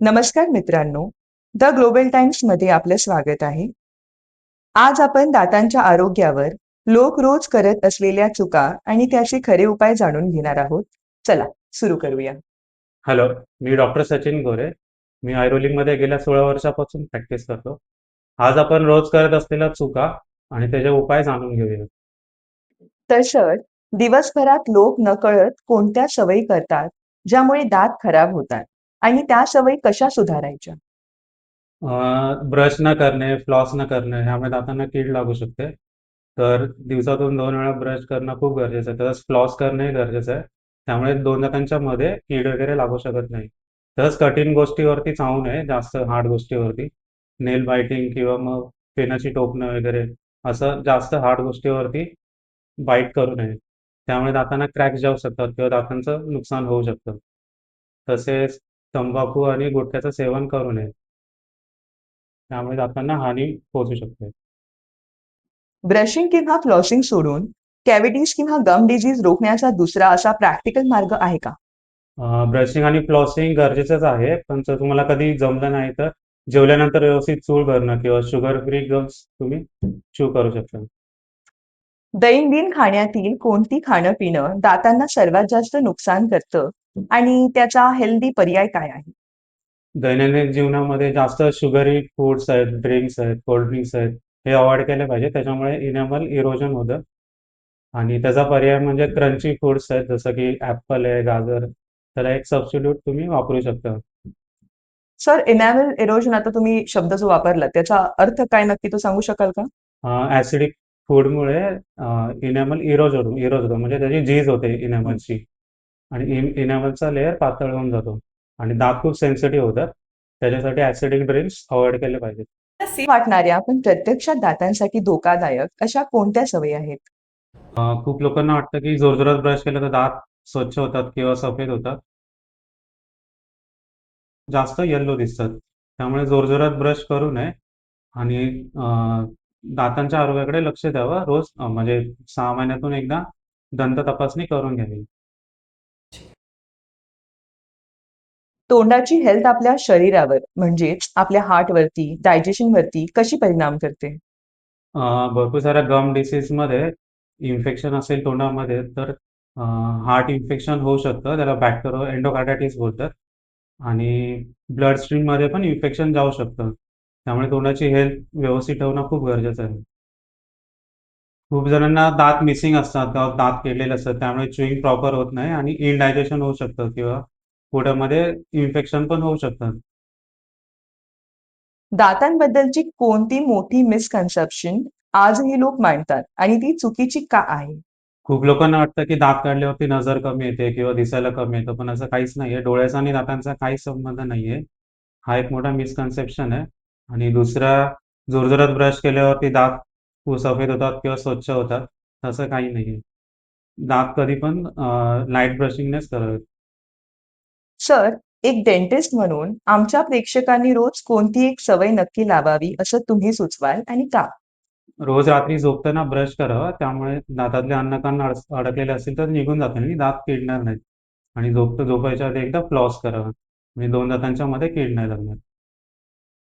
नमस्कार मित्रांनो, the global टाइम्समध्ये आपलं स्वागत आहे. आज आपण दातांच्या आरोग्यावर लोक रोज करत असलेल्या चुका आणि त्याचे खरे उपाय जाणून घेणार आहोत. चला, सुरू करूया. हॅलो, मी डॉक्टर सचिन गोरे. मी ऐरोलीमध्ये गेल्या 16 वर्षापासून प्रॅक्टिस करतो. आज आपण रोज करत असलेल्या चुका आणि त्याचे उपाय जाणून घेऊया. तर सर, दिवसभरात लोक नकळत कोणत्या सवयी करतात, ज्यामुळे दात खराब होतात आणि त्या सवयी कशा सुधारायच्या? ब्रश न करणे, फ्लॉस न करणे ह्यामुळे दातांना कीड लागू शकते. तर दिवसातून 2 वेळा ब्रश करणं खूप गरजेचं आहे. तसंच फ्लॉस करणंही गरजेचं आहे. त्यामुळे 2 दातांच्या मध्ये कीड वगैरे लागू शकत नाही. तसंच कठीण गोष्टीवरती चावू नये, जास्त हार्ड गोष्टीवरती. नेल बायटिंग किंवा मग पेनाची टोपणं वगैरे असं जास्त हार्ड गोष्टीवरती बाईट करू नये. त्यामुळे दातांना क्रॅक्स जाऊ शकतात किंवा दातांचं नुकसान होऊ शकतं. तसेच तंबाखू आणि गुटख्याचं सेवन करू नये. त्यामुळे दातांना हानी पोहोचू शकते. ब्रशिंग किंवा फ्लॉसिंग सोडून कॅव्हिटीज किंवा गम डिजीज रोखण्याचा दुसरा असा प्रॅक्टिकल मार्ग आहे का? ब्रशिंग आणि फ्लॉसिंग गरजेचंच आहे. पण जर तुम्हाला कधी जमलं नाही तर जेवल्यानंतर व्यवस्थित चूळ करणं किंवा शुगर फ्री गम्स तुम्ही चू करू शकता. दैनंदिन खाण्यातील कोणती खाणं-पिणं दातांना सर्वात जास्त नुकसान करतं आणि त्याचा हेल्दी पर्याय काय आहे? दैनंदिन जीवनामध्ये जास्त शुगरी फूड्स आहेत, ड्रिंक्स आहेत, कोल्ड ड्रिंक्स आहेत, हे अव्हॉइड केले पाहिजे. त्याच्यामुळे इनॅमल इरोजन होतं आणि त्याचा पर्याय म्हणजे क्रंची फूड्स आहेत, जसं की ॲपल आहे, गाजर. त्याला एक सबस्टिट्यूट तुम्ही वापरू शकता. सर, एनॅमल इरोजन आता तुम्ही शब्द जो वापरला त्याचा अर्थ काय नक्की तो सांगू शकाल का? ॲसिडिक फूडमुळे इनॅमल इरोज होतो म्हणजे त्याची झीज होते इनॅमलची आणि इनॅमलचा लेयर पातळ होऊन जातो आणि दात खूप सेन्सिटिव्ह होतात. त्याच्यासाठी ॲसिडिक ड्रिंक्स अव्हॉइड केले पाहिजेत. वाटणाऱ्या पण प्रत्यक्षात दातांसाठी धोकादायक अशा कोणत्या सवयी आहेत? खूप लोकांना वाटतं की जोरजोरात ब्रश केलं तर दात स्वच्छ होतात किंवा सफेद होतात. जास्त येल्लो दिसतात. त्यामुळे जोरजोरात ब्रश करू नये आणि दातांच्या आरोग्याकडे लक्ष द्यावं. रोज म्हणजे 6 महिन्यातून एकदा दंत तपासणी करून घ्यावी. तोंडाची हेल्थ आपल्या शरीरावर म्हणजेच आपल्या हार्टवरती, डायजेशनवरती कशी परिणाम करते? भरपूर साऱ्या गम डिसीजमध्ये इन्फेक्शन असेल तोंडामध्ये तर हार्ट इन्फेक्शन होऊ शकतं. त्याला बॅक्टेरियो एंडोकार्डायटिस बोलतात आणि ब्लड स्ट्रीममध्ये पण इन्फेक्शन जाऊ शकतं. त्यामुळे तोंडाची हेल्थ व्यवस्थित ठेवणं खूप गरजेचं आहे. खूप जणांना दात मिसिंग असतात किंवा दात किडलेले असतात. त्यामुळे च्युइंग प्रॉपर होत नाही आणि इनडायजेशन होऊ शकतं किंवा पोटामध्ये इन्फेक्शन पण होऊ शकतं. दातांबद्दलची कोणती मोठी मिसकन्सेप्शन आजही लोक मांडतात आणि ती चुकीची का आहे? खूप लोकांना वाटतं, की दात काढल्यावरती नजर कमी येते किंवा दिसायला कमी येतं, पण असं काहीच नाहीये. डोळ्याचा आणि दातांचा काहीच संबंध नाहीये. हा एक मोठा मिसकन्सेप्शन आहे आणि दुसरा जोरजोरात ब्रश केल्यावरती दात सफेद होतात किंवा स्वच्छ होतात, तसं काही नाहीये. दात कधी पण लाईट ब्रशिंगनेच करावेत. सर, एक डेंटिस्ट म्हणून आमच्या प्रेक्षकांनी रोज कोणती एक सवय नक्की लावावी असं तुम्ही सुचवाल आणि का? रोज रात्री झोपताना ब्रश करावा. त्यामुळे दातातले अन्नकण अडकलेले असतील तर निघून जातील आणि दात किडणार नाहीत आणि झोपायच्या आधी एकदा फ्लॉस करावा. म्हणजे 2 दातांच्या मध्ये कीड नाही लागणार.